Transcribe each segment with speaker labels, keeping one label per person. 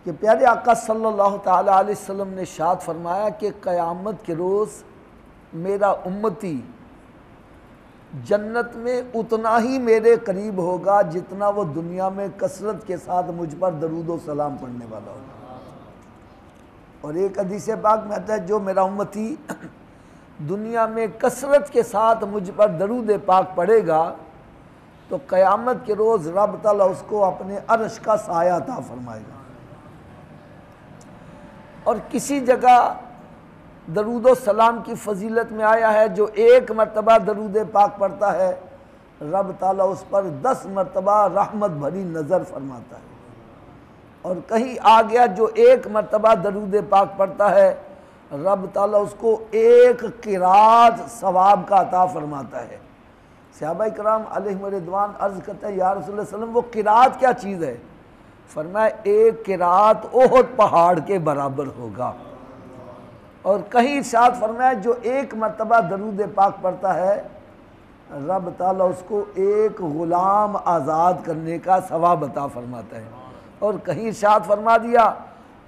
Speaker 1: کہ پیارے آقا صلی اللہ تعالیٰ علیہ وسلم نے ارشاد فرمایا کہ قیامت کے روز میرا امتی جنت میں اتنا ہی میرے قریب ہوگا جتنا وہ دنیا میں کثرت کے ساتھ مجھ پر درود و سلام پڑھنے والا ہوگا۔ اور ایک حدیث پاک میں آتا ہے جو میرا امتی دنیا میں کثرت کے ساتھ مجھ پر درود پاک پڑھے گا تو قیامت کے روز رب تعالیٰ اس کو اپنے عرش کا سایہ عطا فرمائے گا۔ اور کسی جگہ درود و سلام کی فضیلت میں آیا ہے جو ایک مرتبہ درود پاک پڑھتا ہے رب تعالیٰ اس پر 10 مرتبہ رحمت بھری نظر فرماتا ہے، اور کہیں آ گیا جو ایک مرتبہ درود پاک پڑھتا ہے رب تعالیٰ اس کو ایک قرات ثواب کا عطا فرماتا ہے۔ صحابہ کرام علیہم رضوان عرض کرتے ہیں یا رسول اللہ صلی اللہ علیہ وسلم وہ قرات کیا چیز ہے؟ فرمایا ایک قرات احد پہاڑ کے برابر ہوگا۔ اور کہیں ارشاد فرمایا جو ایک مرتبہ درود پاک پڑھتا ہے رب تعالیٰ اس کو ایک غلام آزاد کرنے کا ثواب عطا فرماتا ہے۔ اور کہیں ارشاد فرما دیا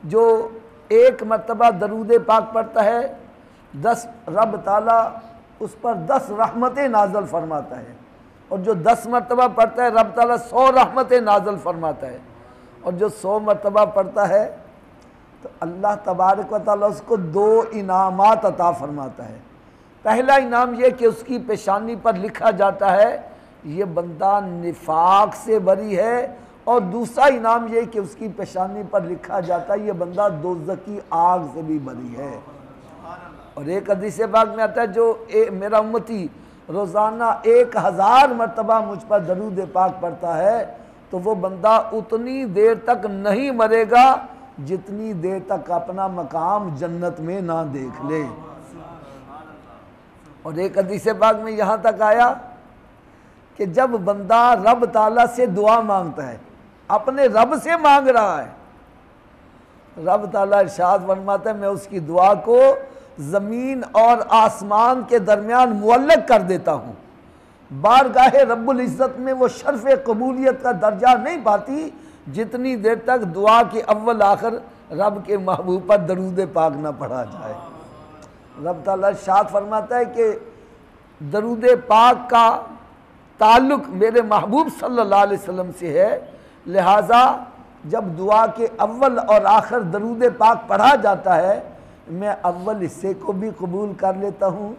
Speaker 1: جو ایک مرتبہ درود پاک پڑھتا ہے رب تعالیٰ اس پر 10 رحمتیں نازل فرماتا ہے، اور جو 10 مرتبہ پڑھتا ہے رب تعالیٰ 100 رحمتیں نازل فرماتا ہے، اور جو 100 مرتبہ پڑھتا ہے تو اللہ تبارک و تعالیٰ اس کو 2 انعامات عطا فرماتا ہے۔ پہلا انعام یہ کہ اس کی پیشانی پر لکھا جاتا ہے یہ بندہ نفاق سے بری ہے، اور دوسرا انعام یہ کہ اس کی پیشانی پر لکھا جاتا ہے یہ بندہ دوزخ کی آگ سے بھی بری ہے۔ اور ایک حدیث پاک میں آتا ہے جو میرا امتی روزانہ 1000 مرتبہ مجھ پر درود پاک پڑھتا ہے تو وہ بندہ اتنی دیر تک نہیں مرے گا جتنی دیر تک اپنا مقام جنت میں نہ دیکھ لے۔ اور ایک حدیث پاک میں یہاں تک آیا کہ جب بندہ رب تعالیٰ سے دعا مانگتا ہے اپنے رب سے مانگ رہا ہے رب تعالیٰ ارشاد فرماتا ہے میں اس کی دعا کو زمین اور آسمان کے درمیان معلق کر دیتا ہوں، بارگاہ رب العزت میں وہ شرف قبولیت کا درجہ نہیں پاتی جتنی دیر تک دعا کے اول آخر رب کے محبوب پر درود پاک نہ پڑھا جائے۔ رب تعالیٰ ارشاد فرماتا ہے کہ درود پاک کا تعلق میرے محبوب صلی اللہ علیہ وسلم سے ہے، لہٰذا جب دعا کے اول اور آخر درود پاک پڑھا جاتا ہے میں اول حصے کو بھی قبول کر لیتا ہوں،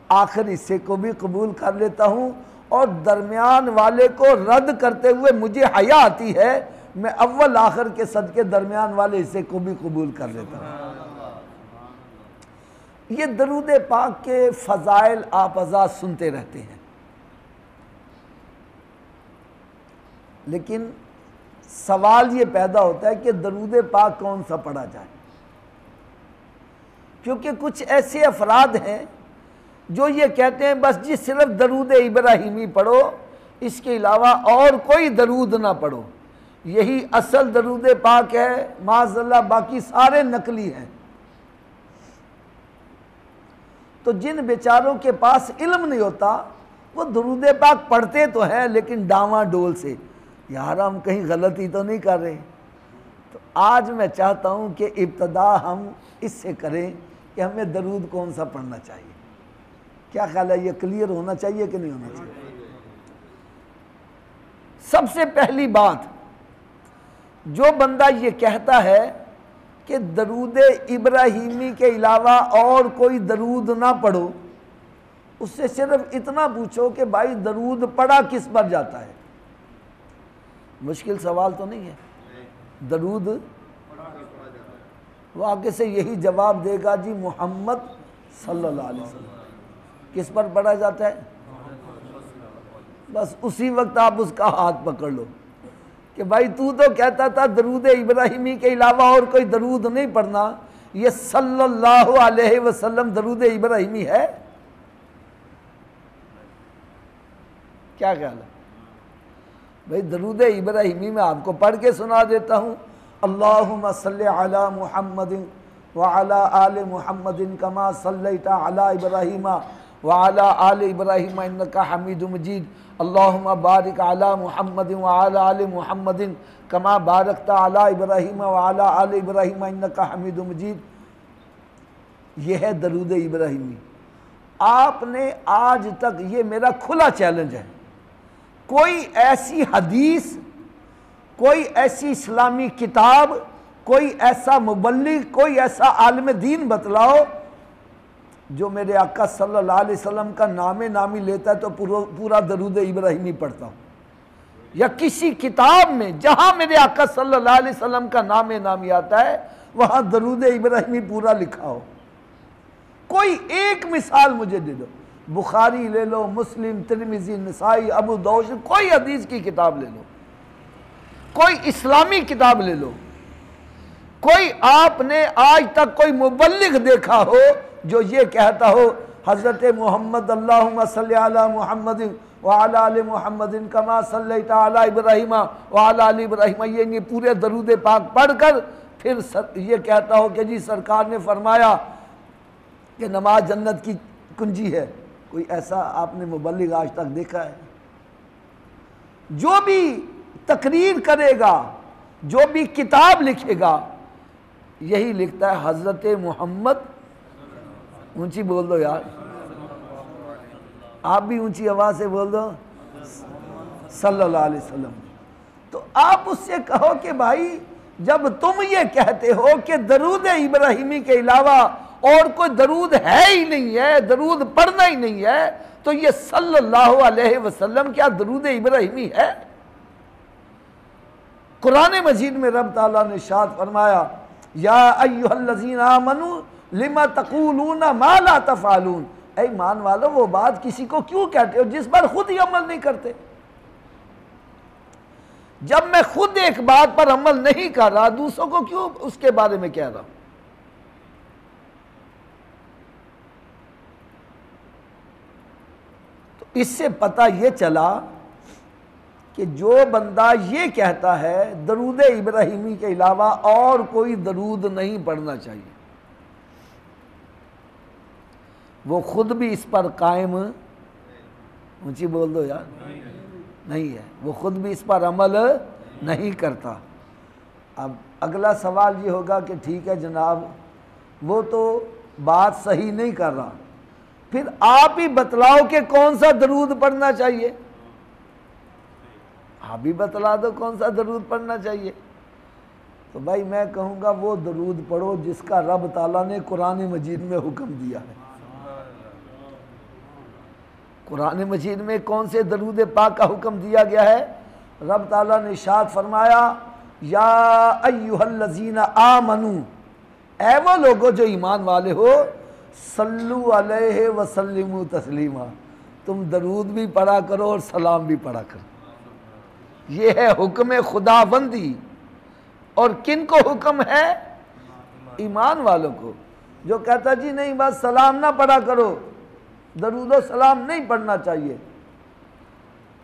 Speaker 1: آخر حصے کو بھی قبول کر لیتا ہوں، اور درمیان والے کو رد کرتے ہوئے مجھے حیا آتی ہے میں اول آخر کے صدقے درمیان والے حصے کو بھی قبول کر لیتا ہوں۔ یہ درود پاک کے فضائل آپ حضرات سنتے رہتے ہیں، لیکن سوال یہ پیدا ہوتا ہے کہ درود پاک کون سا پڑھا جائے، کیونکہ کچھ ایسے افراد ہیں جو یہ کہتے ہیں بس جی صرف درود ابراہیمی پڑھو اس کے علاوہ اور کوئی درود نہ پڑھو، یہی اصل درود پاک ہے، معاذ اللہ باقی سارے نقلی ہیں۔ تو جن بیچاروں کے پاس علم نہیں ہوتا وہ درود پاک پڑھتے تو ہیں لیکن ڈاواں ڈول سے، یار ہم کہیں غلطی تو نہیں کر رہے۔ تو آج میں چاہتا ہوں کہ ابتدا ہم اس سے کریں کہ ہمیں درود کون سا پڑھنا چاہیے۔ کیا خیال ہے یہ کلیئر ہونا چاہیے کہ نہیں ہونا چاہیے؟ سب سے پہلی بات جو بندہ یہ کہتا ہے کہ درود ابراہیمی کے علاوہ اور کوئی درود نہ پڑھو اس سے صرف اتنا پوچھو کہ بھائی درود پڑھا کس پر جاتا ہے؟ مشکل سوال تو نہیں ہے۔ درود وہ آگے سے یہی جواب دے گا جی محمد صلی اللہ علیہ وسلم کس پر پڑھا جاتا ہے؟ بس اسی وقت آپ اس کا ہاتھ پکڑ لو کہ بھائی تو کہتا تھا درود ابراہیمی کے علاوہ اور کوئی درود نہیں پڑھنا، یہ صلی اللہ علیہ وسلم درود ابراہیمی ہے؟ کیا خیال ہے بھائی؟ درود ابراہیمی میں آپ کو پڑھ کے سنا دیتا ہوں، اللہم صلی علی محمد وعلی آل محمد کما صلیت علی ابراہیم وعلی آل ابراہیم انکا حمید مجید، اللہم بارک علی محمد وعلی آل محمد کما بارکت علی ابراہیم وعلی آل ابراہیم انک حمید مجید، یہ ہے درود ابراہیمی۔ آپ نے آج تک، یہ میرا کھلا چیلنج ہے، کوئی ایسی حدیث، کوئی ایسی اسلامی کتاب، کوئی ایسا مبلغ، کوئی ایسا عالم دین بتلاؤ جو میرے آقا صلی اللہ علیہ وسلم کا نام نامی لیتا ہے تو پورا درود ابراہیمی پڑھتا ہوں، یا کسی کتاب میں جہاں میرے آقا صلی اللہ علیہ وسلم کا نام نامی آتا ہے وہاں درود ابراہیمی پورا لکھا ہو۔ کوئی ایک مثال مجھے دے دو، بخاری لے لو، مسلم، ترمذی، نسائی، ابو داؤد، کوئی حدیث کی کتاب لے لو، کوئی اسلامی کتاب لے لو، کوئی آپ نے آج تک کوئی مبلغ دیکھا ہو جو یہ کہتا ہو حضرت محمد اللہم صلی علی محمد وعلی آل محمد کما صلیت علی ابراہیم وعلی آل ابراہیم، یہ پورے درود پاک پڑھ کر پھر یہ کہتا ہو کہ جی سرکار نے فرمایا کہ نماز جنت کی کنجی ہے؟ کوئی ایسا آپ نے مبلغ آج تک دیکھا ہے؟ جو بھی تقریر کرے گا، جو بھی کتاب لکھے گا، یہی لکھتا ہے حضرت محمد، اونچی بول دو یار، آپ بھی اونچی آواز سے بول دو، صلی اللہ علیہ وسلم۔ تو آپ اس سے کہو کہ بھائی جب تم یہ کہتے ہو کہ درود ابراہیمی کے علاوہ اور کوئی درود ہے ہی نہیں ہے، درود پڑھنا ہی نہیں ہے، تو یہ صلی اللہ علیہ وسلم کیا درود ابراہیمی ہے؟ قرآن مجید میں رب تعالیٰ نے ارشاد فرمایا یا ایھا الذین آمنوا لما تقولون ما لا تفعلون، اے ایمان والو وہ بات کسی کو کیوں کہتے ہو جس پر خود ہی عمل نہیں کرتے؟ جب میں خود ایک بات پر عمل نہیں کر رہا دوسروں کو کیوں اس کے بارے میں کہہ رہا ہوں؟ تو اس سے پتہ یہ چلا کہ جو بندہ یہ کہتا ہے درود ابراہیمی کے علاوہ اور کوئی درود نہیں پڑھنا چاہیے، وہ خود بھی اس پر قائم، اونچی بول دو یار، نہیں ہے، وہ خود بھی اس پر عمل نہیں کرتا۔ اب اگلا سوال یہ ہوگا کہ ٹھیک ہے جناب وہ تو بات صحیح نہیں کر رہا، پھر آپ ہی بتلاؤ کہ کون سا درود پڑھنا چاہیے، آپ بھی بتلا دو کون سا درود پڑھنا چاہیے۔ تو بھائی میں کہوں گا وہ درود پڑھو جس کا رب تعالیٰ نے قرآن مجید میں حکم دیا ہے۔ قرآن مجید میں کون سے درود پاک کا حکم دیا گیا ہے؟ رب تعالیٰ نے ارشاد فرمایا یا ایھا الذین آمنوا، اے وہ لوگوں جو ایمان والے ہو، صلو علیہ وسلموا تسلیما، تم درود بھی پڑھا کرو اور سلام بھی پڑھا کرو۔ یہ ہے حکم خداوندی، اور کن کو حکم ہے؟ ایمان والوں کو۔ جو کہتا جی نہیں بس سلام نہ پڑھا کرو، درود و سلام نہیں پڑھنا چاہیے،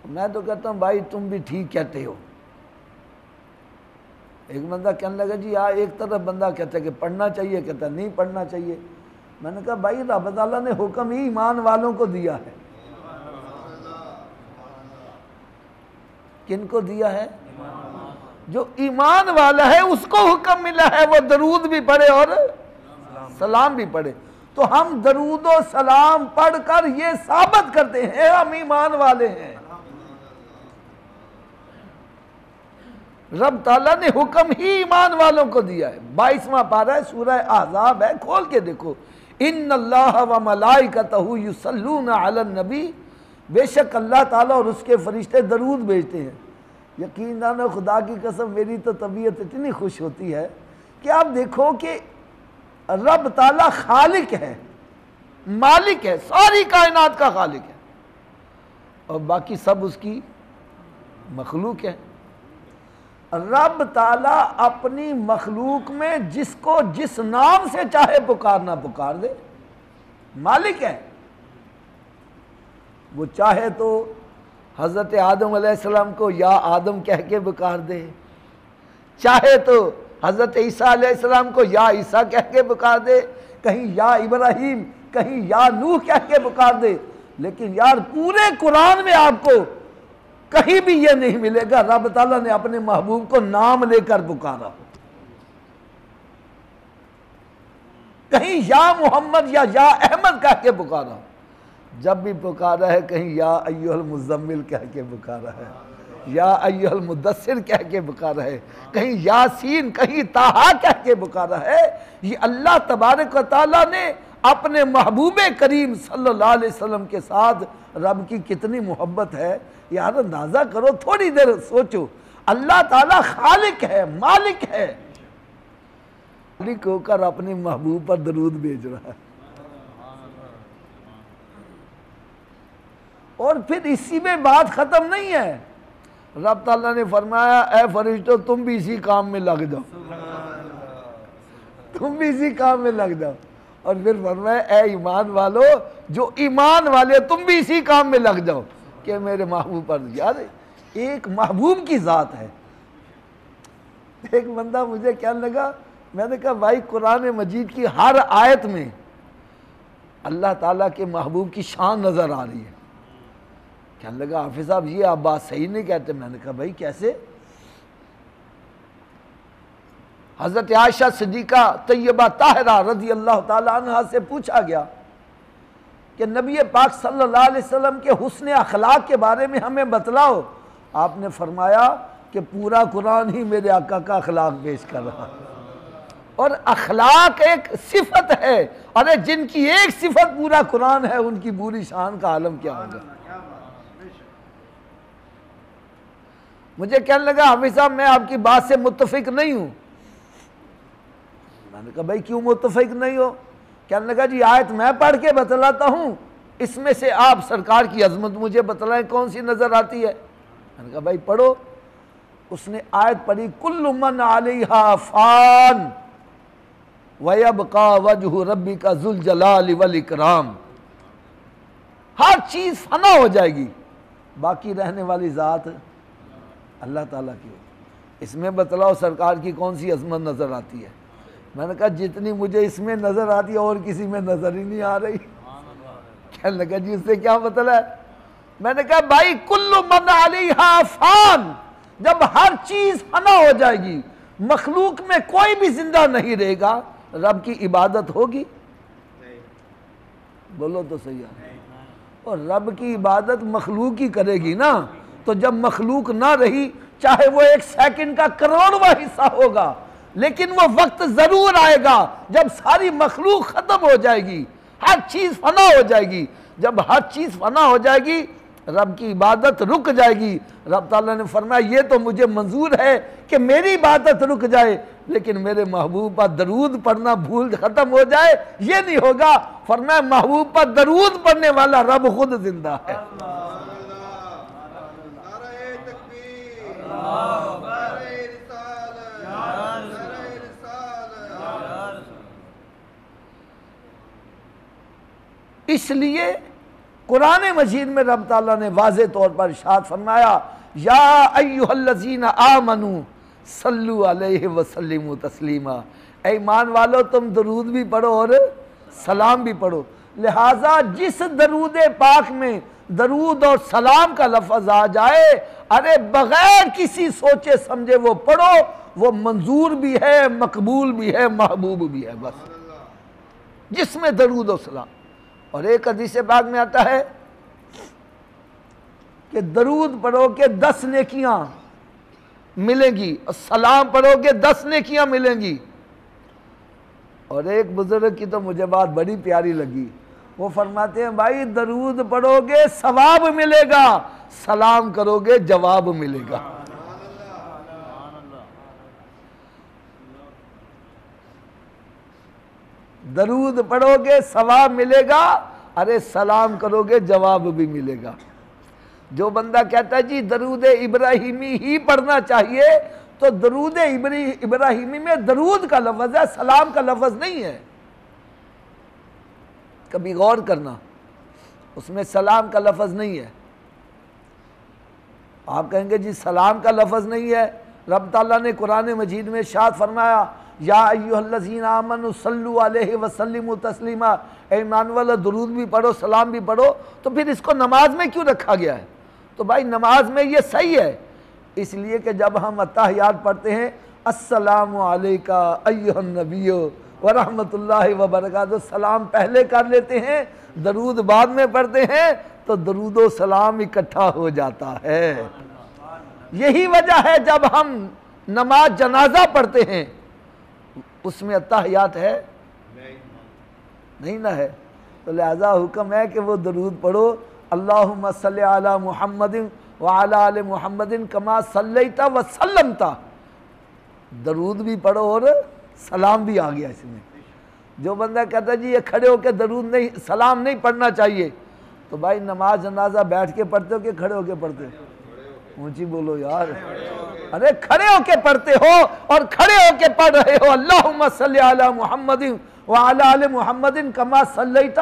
Speaker 1: میں تو کہتا ہوں بھائی تم بھی ٹھیک کہتے ہو۔ ایک بندہ کہنے لگا جی ایک طرف بندہ کہتا ہے کہ پڑھنا چاہیے، کہتا ہے نہیں پڑھنا چاہیے۔ میں نے کہا بھائی رب تعالیٰ نے حکم ہی ایمان والوں کو دیا ہے۔ کن کو دیا ہے؟ جو ایمان والا ہے اس کو حکم ملا ہے وہ درود بھی پڑھے اور سلام بھی پڑھے۔ تو ہم درود و سلام پڑھ کر یہ ثابت کرتے ہیں ہم ایمان والے ہیں۔ رب تعالیٰ نے حکم ہی ایمان والوں کو دیا ہے۔ 22واں پارہ ہے، سورہ احزاب ہے، کھول کے دیکھو۔ ان اللہ و ملائکتہ یصلون علی النبی، بے شک اللہ تعالیٰ اور اس کے فرشتے درود بھیجتے ہیں۔ یقیناً خدا کی قسم میری تو طبیعت اتنی خوش ہوتی ہے کہ آپ دیکھو کہ رب تعالیٰ خالق ہے، مالک ہے، ساری کائنات کا خالق ہے، اور باقی سب اس کی مخلوق ہے۔ رب تعالیٰ اپنی مخلوق میں جس کو جس نام سے چاہے پکارنا پکار دے، مالک ہے۔ وہ چاہے تو حضرت آدم علیہ السلام کو یا آدم کہہ کے پکار دے، چاہے تو حضرت عیسیٰ علیہ السلام کو یا عیسیٰ کہہ کے پکار دے، کہیں یا ابراہیم، کہیں یا نوح کہہ کے پکار دے، لیکن یار پورے قرآن میں آپ کو کہیں بھی یہ نہیں ملے گا رب تعالیٰ نے اپنے محبوب کو نام لے کر پکارا ہو، کہیں یا محمد یا احمد کہہ کے پکارا ہو۔ جب بھی پکارا ہے کہیں یا ایھا المزمل کہہ کے پکارا ہے، یا ایھا المدثر کہہ کے پکارا ہے، کہیں یاسین کہیں طٰہٰ کہہ کے پکارا ہے۔ یہ اللہ تبارک و تعالیٰ نے اپنے محبوب کریم صلی اللہ علیہ وسلم کے ساتھ رب کی کتنی محبت ہے یار، اندازہ کرو، تھوڑی دیر سوچو۔ اللہ تعالیٰ خالق ہے، مالک ہے، مالک ہو کر اپنی محبوب پر درود بھیج رہا ہے، اور پھر اسی میں بات ختم نہیں ہے۔ رب تعالیٰ نے فرمایا اے فرشتوں تم بھی اسی کام میں لگ جاؤ، تم بھی اسی کام میں لگ جاؤ، اور پھر فرمایا اے ایمان والو، جو ایمان والے تم بھی اسی کام میں لگ جاؤ کہ میرے محبوب پر۔ یار ایک محبوب کی ذات ہے۔ ایک بندہ مجھے کہنے لگا، میں نے کہا بھائی قرآن مجید کی ہر آیت میں اللہ تعالیٰ کے محبوب کی شان نظر آ رہی ہے۔ کہنے لگا حافظ صاحب یہ آپ بات صحیح نہیں کہتے۔ میں نے کہا بھائی کیسے؟ حضرت عائشہ صدیقہ طیبہ طاہرہ رضی اللہ تعالیٰ عنہ سے پوچھا گیا کہ نبی پاک صلی اللہ علیہ وسلم کے حسن اخلاق کے بارے میں ہمیں بتلاؤ۔ آپ نے فرمایا کہ پورا قرآن ہی میرے آقا کا اخلاق پیش کر رہا ہے، اور اخلاق ایک صفت ہے، اور جن کی ایک صفت پورا قرآن ہے ان کی پوری شان کا عالم کیا ہوگا۔ مجھے کہنے لگا حافظ صاحب میں آپ کی بات سے متفق نہیں ہوں۔ میں نے کہا بھائی کیوں متفق نہیں ہو؟ کہنے لگا جی آیت میں پڑھ کے بتلاتا ہوں، اس میں سے آپ سرکار کی عظمت مجھے بتلائیں کون سی نظر آتی ہے۔ میں نے کہا بھائی پڑھو۔ اس نے آیت پڑھی کل من علیہا فان وَيَبْقَى وَجْهُ رَبِّكَ ذُو الْجَلَالِ وَالْإِكْرَامِ، ہر چیز فنا ہو جائے گی، باقی رہنے والی ذات اللہ تعالیٰ کی ہوگی۔ اس میں بتلاؤ سرکار کی کون سی عظمت نظر آتی ہے؟ میں نے کہا جتنی مجھے اس میں نظر آتی ہے اور کسی میں نظر ہی نہیں آ رہی۔ کہنے لگا جی اس سے کیا مطلب ہے؟ میں نے کہا بھائی کل من علیہا فان، جب ہر چیز فنا ہو جائے گی، مخلوق میں کوئی بھی زندہ نہیں رہے گا، رب کی عبادت ہوگی؟ بولو تو صحیح ہے۔ اور رب کی عبادت مخلوق ہی کرے گی نا، تو جب مخلوق نہ رہی، چاہے وہ ایک سیکنڈ کا کروڑواں حصہ ہوگا، لیکن وہ وقت ضرور آئے گا جب ساری مخلوق ختم ہو جائے گی، ہر چیز فنا ہو جائے گی۔ جب ہر چیز فنا ہو جائے گی رب کی عبادت رک جائے گی۔ رب تعالیٰ نے فرمایا یہ تو مجھے منظور ہے کہ میری عبادت رک جائے، لیکن میرے محبوب پر درود پڑھنا بھول ختم ہو جائے یہ نہیں ہوگا۔ فرمایا محبوب پر درود پڑھنے والا رب خود زندہ ہے۔ اس لیے قرآن مجید میں رب تعالیٰ نے واضح طور پر ارشاد فرمایا یا ایھا الذین آمنوا صلوا علیہ وسلموا تسلیما، اے ایمان والو تم درود بھی پڑھو اور سلام بھی پڑھو۔ لہٰذا جس درود پاک میں درود اور سلام کا لفظ آ جائے، ارے بغیر کسی سوچے سمجھے وہ پڑھو، وہ منظور بھی ہے، مقبول بھی ہے، محبوب بھی ہے، بس جس میں درود و سلام۔ اور ایک حدیث پاک میں آتا ہے کہ درود پڑھو کہ 10 نیکیاں ملیں گی، اور سلام پڑھو کہ 10 نیکیاں ملیں گی۔ اور ایک بزرگ کی تو مجھے بات بڑی پیاری لگی، وہ فرماتے ہیں بھائی درود پڑھو گے ثواب ملے گا، سلام کرو گے جواب ملے گا۔ درود پڑھو گے ثواب ملے گا، ارے سلام کرو گے جواب بھی ملے گا۔ جو بندہ کہتا ہے جی درود ابراہیمی ہی پڑھنا چاہیے، تو درود ابراہیمی میں درود کا لفظ ہے، سلام کا لفظ نہیں ہے۔ کبھی غور کرنا، اس میں سلام کا لفظ نہیں ہے۔ آپ کہیں گے جی سلام کا لفظ نہیں ہے، رب تعالیٰ نے قرآن مجید میں ارشاد فرمایا یا ایھا الذین آمنوا صلوا علیہ وسلموا تسلیما، اے ایمان والو درود بھی پڑھو سلام بھی پڑھو، تو پھر اس کو نماز میں کیوں رکھا گیا ہے؟ تو تو بھائی نماز میں یہ صحیح ہے، اس لیے کہ جب ہم اتحیات پڑھتے ہیں السلام علیکہ ایھا النبی ورحمۃ اللہ وبرکاتہ، سلام پہلے کر لیتے ہیں، درود بعد میں پڑھتے ہیں، تو درود و سلام اکٹھا ہو جاتا ہے۔ یہی وجہ ہے جب ہم نماز جنازہ پڑھتے ہیں اس میں اتحیات ہے نہیں نہ ہے، تو لہذا حکم ہے کہ وہ درود پڑھو، اللہم صلی علی محمد وعلی آل محمد کما صلیت وسلمت، درود بھی پڑھو اور سلام بھی آ گیا اس میں۔ جو بندہ کہتا ہے جی یہ کھڑے ہو کے درود نہیں سلام نہیں پڑھنا چاہیے، تو بھائی نماز جنازہ بیٹھ کے پڑھتے ہو کہ کھڑے ہو کے پڑھتے ہو؟ اونچی بولو یار، ارے کھڑے ہو کے پڑھتے ہو، اور کھڑے ہو کے پڑھ رہے ہو اللہم صلی علی محمد وعلی آل محمد کما صلیت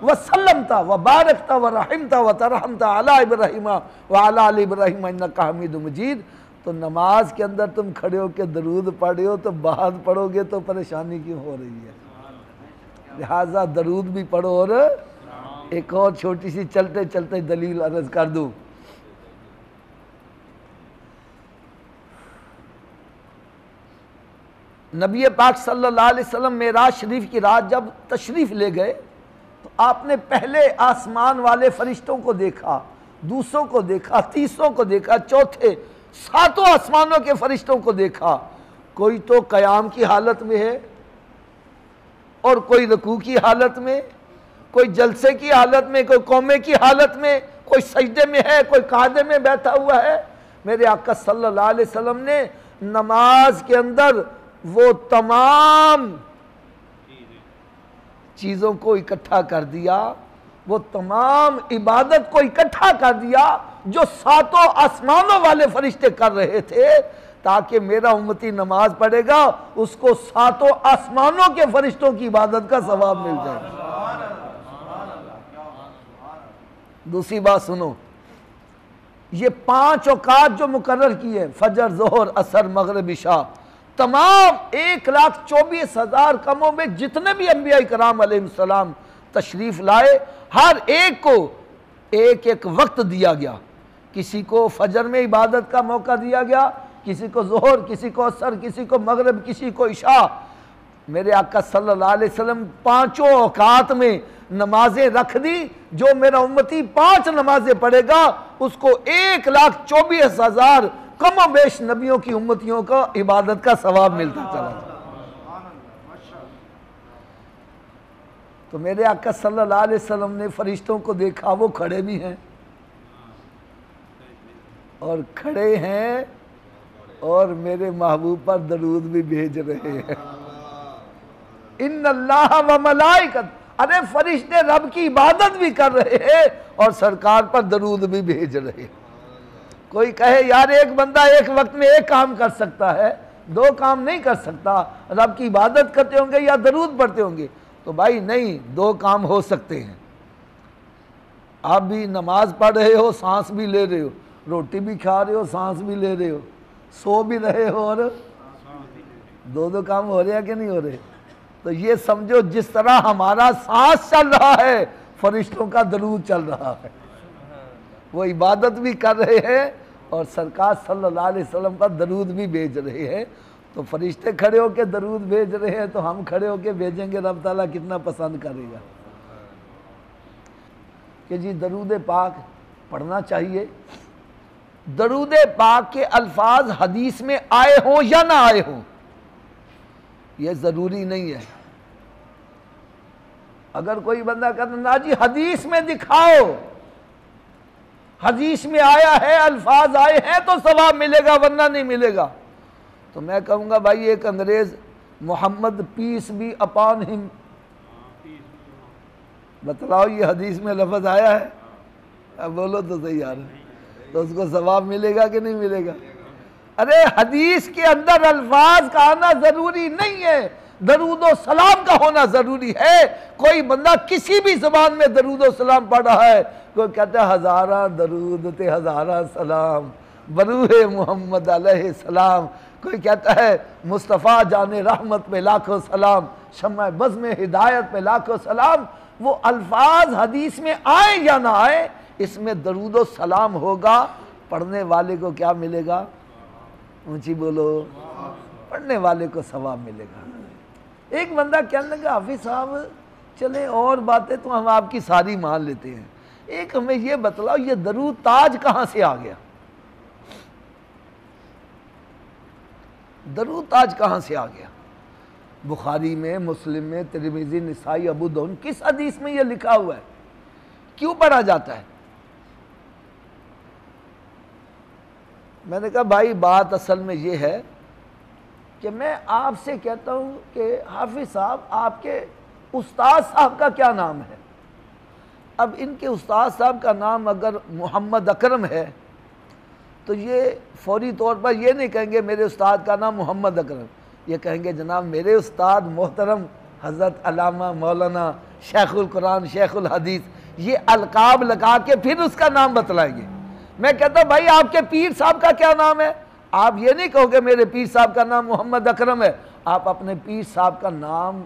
Speaker 1: وسلمت وبارکت ورحمت وترحمت علی ابراہیم وعلی آل ابراہیم انک حمید مجید۔ تو نماز کے اندر تم کھڑے ہو کے درود پڑھ رہے ہو تو بعد پڑھو گے تو پریشانی کیوں ہو رہی ہے؟ لہٰذا درود بھی پڑھو۔ اور ایک اور چھوٹی سی چلتے چلتے دلیل عرض کر دوں، نبی پاک صلی اللہ علیہ وسلم معراج شریف کی رات جب تشریف لے گئے تو آپ نے پہلے آسمان والے فرشتوں کو دیکھا، دوسروں کو دیکھا، تیسروں کو دیکھا، چوتھے ساتوں آسمانوں کے فرشتوں کو دیکھا۔ کوئی تو قیام کی حالت میں ہے، اور کوئی رکوع کی حالت میں، کوئی جلسے کی حالت میں، کوئی قومے کی حالت میں، کوئی سجدے میں ہے، کوئی قعدے میں بیٹھا ہوا ہے۔ میرے آقا صلی اللہ علیہ وسلم نے نماز کے اندر وہ تمام چیزوں کو اکٹھا کر دیا، وہ تمام عبادت کو اکٹھا کر دیا جو ساتوں آسمانوں والے فرشتے کر رہے تھے، تاکہ میرا امتی نماز پڑھے گا اس کو ساتوں آسمانوں کے فرشتوں کی عبادت کا ثواب مل جائے گا۔ دوسری بات سنو، یہ 5 اوقات جو مقرر کیے فجر، ظہر، عصر، مغرب، عشاء، تمام 1,24,000 کموں میں جتنے بھی انبیاء کرام علیہ السلام تشریف لائے، ہر ایک کو ایک ایک وقت دیا گیا۔ کسی کو فجر میں عبادت کا موقع دیا گیا، کسی کو ظہر، کسی کو عصر، کسی کو مغرب، کسی کو عشاء۔ میرے آقا صلی اللہ علیہ وسلم 5 اوقات میں نمازیں رکھ دی، جو میرا امتی 5 نمازیں پڑھے گا اس کو 1,24,000 کم و بیش نبیوں کی امتیوں کا عبادت کا ثواب ملتا چلا جائے۔ تو میرے آقا صلی اللہ علیہ وسلم نے فرشتوں کو دیکھا، وہ کھڑے بھی ہیں اور کھڑے ہیں اور میرے محبوب پر درود بھی بھیج رہے ہیں۔ ان اللہ و ملائکۃ، ارے فرشتے رب کی عبادت بھی کر رہے ہیں اور سرکار پر درود بھی بھیج رہے ہیں۔ کوئی کہے یار ایک بندہ ایک وقت میں ایک کام کر سکتا ہے، 2 کام نہیں کر سکتا، رب کی عبادت کرتے ہوں گے یا درود پڑھتے ہوں گے، تو بھائی نہیں، 2 کام ہو سکتے ہیں۔ آپ بھی نماز پڑھ رہے ہو، سانس بھی لے رہے ہو، روٹی بھی کھا رہے ہو، سانس بھی لے رہے ہو، سو بھی رہے ہو، اور 2 کام ہو رہے ہیں کہ نہیں ہو رہے؟ تو یہ سمجھو جس طرح ہمارا سانس چل رہا ہے فرشتوں کا درود چل رہا ہے، وہ عبادت بھی کر رہے ہیں اور سرکار صلی اللہ علیہ وسلم پر درود بھی بھیج رہے ہیں۔ تو فرشتے کھڑے ہو کے درود بھیج رہے ہیں تو ہم کھڑے ہو کے بھیجیں گے، رب تعالیٰ کتنا پسند کرے گا کہ جی درود پاک پڑھنا چاہیے۔ درود پاک کے الفاظ حدیث میں آئے ہوں یا نہ آئے ہوں یہ ضروری نہیں ہے۔ اگر کوئی بندہ کہتا نا جی حدیث میں دکھاؤ، حدیث میں آیا ہے، الفاظ آئے ہیں تو ثواب ملے گا ورنہ نہیں ملے گا، تو میں کہوں گا بھائی ایک انگریز محمد پیس بی اپان ہم، بتلاؤ یہ حدیث میں لفظ آیا ہے؟ اب بولو تو صحیح یار، تو اس کو ثواب ملے گا کہ نہیں ملے گا؟ ارے حدیث کے اندر الفاظ کا آنا ضروری نہیں ہے، درود و سلام کا ہونا ضروری ہے۔ کوئی بندہ کسی بھی زبان میں درود و سلام پڑھ رہا ہے، کوئی کہتا ہے ہزارہ درود تے ہزارہ سلام بروح محمد علیہ السلام، کوئی کہتا ہے مصطفیٰ جان رحمت پہ لاکھوں سلام، شمع بزم ہدایت پہ لاکھوں سلام۔ وہ الفاظ حدیث میں آئیں یا نہ آئیں، اس میں درود و سلام ہوگا، پڑھنے والے کو کیا ملے گا؟ اونچی بولو، پڑھنے والے کو ثواب ملے گا۔ ایک بندہ کہنے لگا حافظ صاحب چلیں اور باتیں تو ہم آپ کی ساری مان لیتے ہیں، ایک ہمیں یہ بتلاؤ یہ درود تاج کہاں سے آ گیا؟ درود تاج کہاں سے آ گیا؟ بخاری میں، مسلم میں، ترمذی، نسائی، ابو داؤد، کس حدیث میں یہ لکھا ہوا ہے؟ کیوں پڑھا جاتا ہے؟ میں نے کہا بھائی بات اصل میں یہ ہے کہ میں آپ سے کہتا ہوں کہ حافظ صاحب آپ کے استاد صاحب کا کیا نام ہے؟ اب ان کے استاد صاحب کا نام اگر محمد اکرم ہے تو یہ فوری طور پر یہ نہیں کہیں گے میرے استاد کا نام محمد اکرم، یہ کہیں گے جناب میرے استاد محترم حضرت علامہ مولانا شیخ القرآن شیخ الحدیث، یہ القاب لگا کے پھر اس کا نام بتلائیں گے۔ میں کہتا ہوں بھائی آپ کے پیر صاحب کا کیا نام ہے؟ آپ یہ نہیں کہو گے میرے پیر صاحب کا نام محمد اکرم ہے، آپ اپنے پیر صاحب کا نام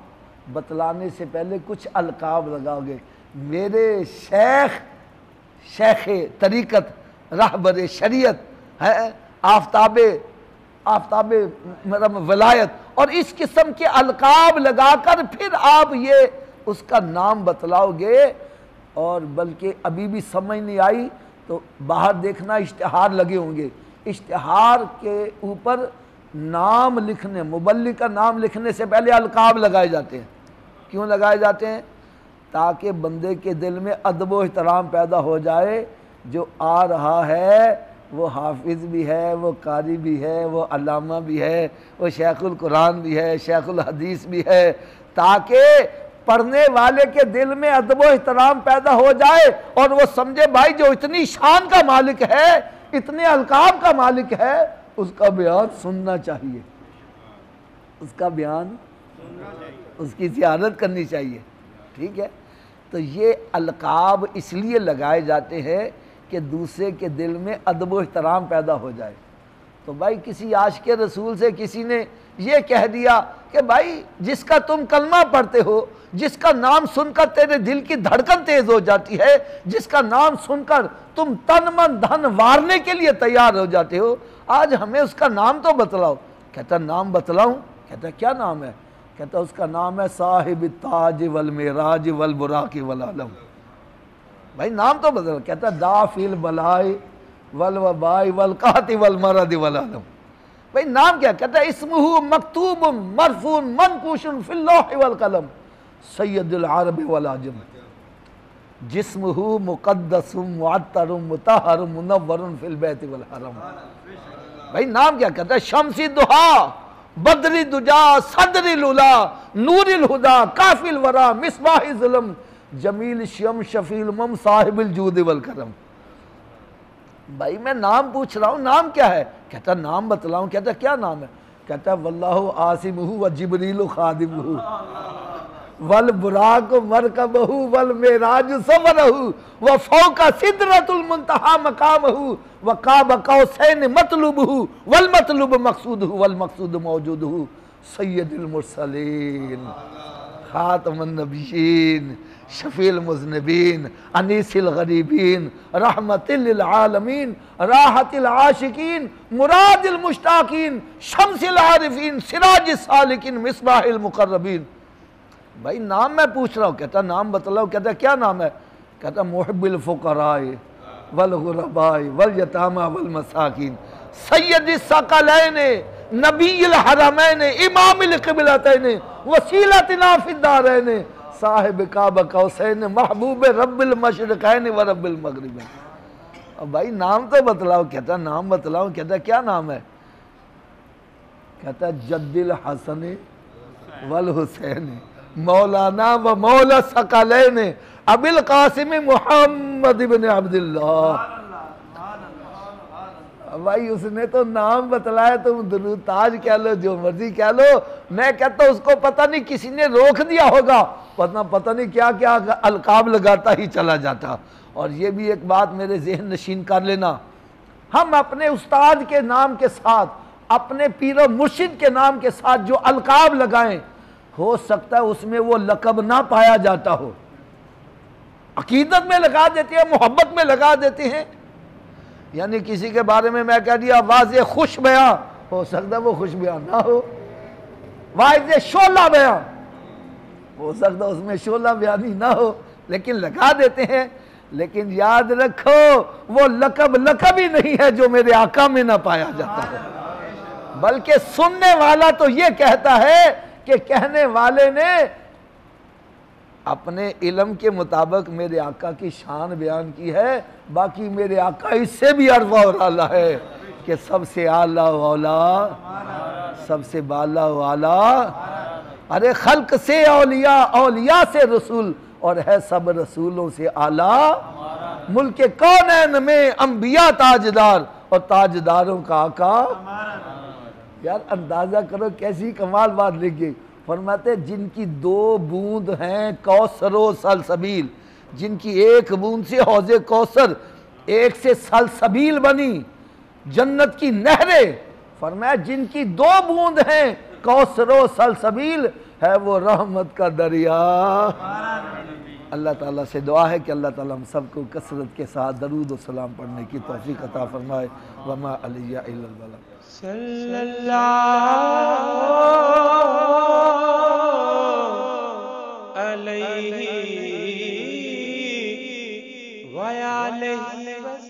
Speaker 1: بتلانے سے پہلے کچھ القاب لگاؤ گے، میرے شیخ طریقت، رہبر شریعت ہے، آفتاب ولایت، اور اس قسم کے القاب لگا کر پھر آپ یہ اس کا نام بتلاؤ گے۔ اور بلکہ ابھی بھی سمجھ نہیں آئی تو باہر دیکھنا اشتہار لگے ہوں گے، اشتہار کے اوپر نام لکھنے، مبلغ کا نام لکھنے سے پہلے القاب لگائے جاتے ہیں۔ کیوں لگائے جاتے ہیں؟ تاکہ بندے کے دل میں ادب و احترام پیدا ہو جائے، جو آ رہا ہے وہ حافظ بھی ہے، وہ قاری بھی ہے، وہ علامہ بھی ہے، وہ شیخ القرآن بھی ہے، شیخ الحدیث بھی ہے، تاکہ پڑھنے والے کے دل میں ادب و احترام پیدا ہو جائے اور وہ سمجھے بھائی جو اتنی شان کا مالک ہے، اتنے القاب کا مالک ہے، اس کا بیان سننا چاہیے، اس کا بیان، اس کی زیارت کرنی چاہیے، ٹھیک ہے؟ تو یہ القاب اس لیے لگائے جاتے ہیں کہ دوسرے کے دل میں ادب و احترام پیدا ہو جائے۔ تو بھائی کسی عاشق رسول سے کسی نے یہ کہہ دیا کہ بھائی جس کا تم کلمہ پڑھتے ہو، جس کا نام سن کر تیرے دل کی دھڑکن تیز ہو جاتی ہے، جس کا نام سن کر تم تن من دھن وارنے کے لیے تیار ہو جاتے ہو، آج ہمیں اس کا نام تو بتلاؤ۔ کہتا نام بتلاؤں؟ کہتا کیا نام ہے؟ کہتا اس کا نام ہے صاحب التاج والمعراج والبراق والعلم۔ بھائی نام تو بدل۔ کہتا دافع البلاء والوباء والقحط والمرض والعلم۔ بھائی نام کیا؟ کہتا اسمہ مکتوب مرفوع منقوش فی اللوح والقلم سید العرب والعجم، جسمہ مقدس معطر مطہر منور فی البیت والحرم۔ بھائی نام کیا؟ کہتا ہے شمس دہا بدر دجا صدر العلا نور الہدا کافی الورا مصباح ظلم جمیل شیم شفیع المم صاحب الجود والکرم۔ بھائی میں نام پوچھ رہا ہوں، نام کیا ہے؟ کہتا نام بتلاؤں؟ کہتا کیا نام ہے؟ کہتا واللہ عاصمہ وجبریل خادمہ والبراق مرکبہ والمعراج سفرہ وفوق سدرۃ المنتہی مقامہ وقاب قوسین مطلوبہ والمطلوب مقصودہ والمقصود موجودہ سید المرسلین خاتم النبیین شفیع المذنبین انیس الغریبین رحمت للعالمین راحت العاشقین مراد المشتاقین شمس العارفین سراج السالکین مصباح المقربین۔ بھائی نام میں پوچھ رہا ہوں۔ کہتا نام بتلاؤ؟ کہتا کیا نام ہے؟ کہتا محب الفقراء والغرباء والیتامى والمساکین سید الثقلین نبی الحرمین امام القبلتین وسیلتنا فی الدارین صاحب قاب قوسین محبوب رب المشرقین و رب المغربین۔ اب بھائی نام تو بتلاؤ۔ کہتا نام بتلاؤ؟ کہتا کیا نام ہے؟ کہتا جد الحسن والحسین مولانا و مولا ثقلین ابی القاسم محمد بن عبداللہ۔ بھائی اس نے تو نام بتلایا، تم درود تاج کہہ لو جو مرضی کہہ لو، میں کہتا ہوں اس کو پتہ نہیں کسی نے روک دیا ہوگا، پتہ نہیں کیا کیا القاب لگاتا ہی چلا جاتا۔ اور یہ بھی ایک بات میرے ذہن نشین کر لینا، ہم اپنے استاد کے نام کے ساتھ، اپنے پیر و مرشد کے نام کے ساتھ جو القاب لگائیں، ہو سکتا ہے اس میں وہ لقب نہ پایا جاتا ہو، عقیدت میں لگا دیتے ہیں، محبت میں لگا دیتے ہیں. یعنی کسی کے بارے میں کہہ دیا واضح خوش بیان، ہو سکتا ہے وہ خوش بیان نہ ہو. واضح شعلہ بیان، ہو سکتا ہے اس میں شعلہ بیانی نہ ہو، لیکن لگا دیتے ہیں. لیکن یاد رکھو وہ لقب ہی نہیں ہے جو میرے آقا میں نہ پایا جاتا ہے، بلکہ سننے والا تو یہ کہتا ہے کہ کہنے والے نے اپنے علم کے مطابق میرے آقا کی شان بیان کی ہے. باقی میرے آقا اس سے بھی عرفہ اور اعلیٰ ہے کہ سب سے اعلیٰ و اولیٰ، سب سے بالا و اعلیٰ. ارے خلق سے اولیاء، اولیاء سے رسول، اور ہے سب رسولوں سے اعلیٰ. ملک کونین میں انبیاء تاجدار، اور تاجداروں کا آقا. یار اندازہ کرو کیسی کمال بات لکھی. فرماتے جن کی 2 بوند ہیں کوثر و سلسبیل، جن کی 1 بوند سے حوض کوثر، 1 سے سلسبیل بنی جنت کی نہریں. فرمایا جن کی 2 بوند ہیں کوثر و سلسبیل، ہے وہ رحمت کا دریا. اللہ تعالیٰ سے دعا ہے کہ اللہ تعالیٰ ہم سب کو کثرت کے ساتھ درود و سلام پڑھنے کی توفیق عطا فرمائے. وما علیہ الا البلاغ.
Speaker 2: صلی اللہ علیہ وآلہ وسلم.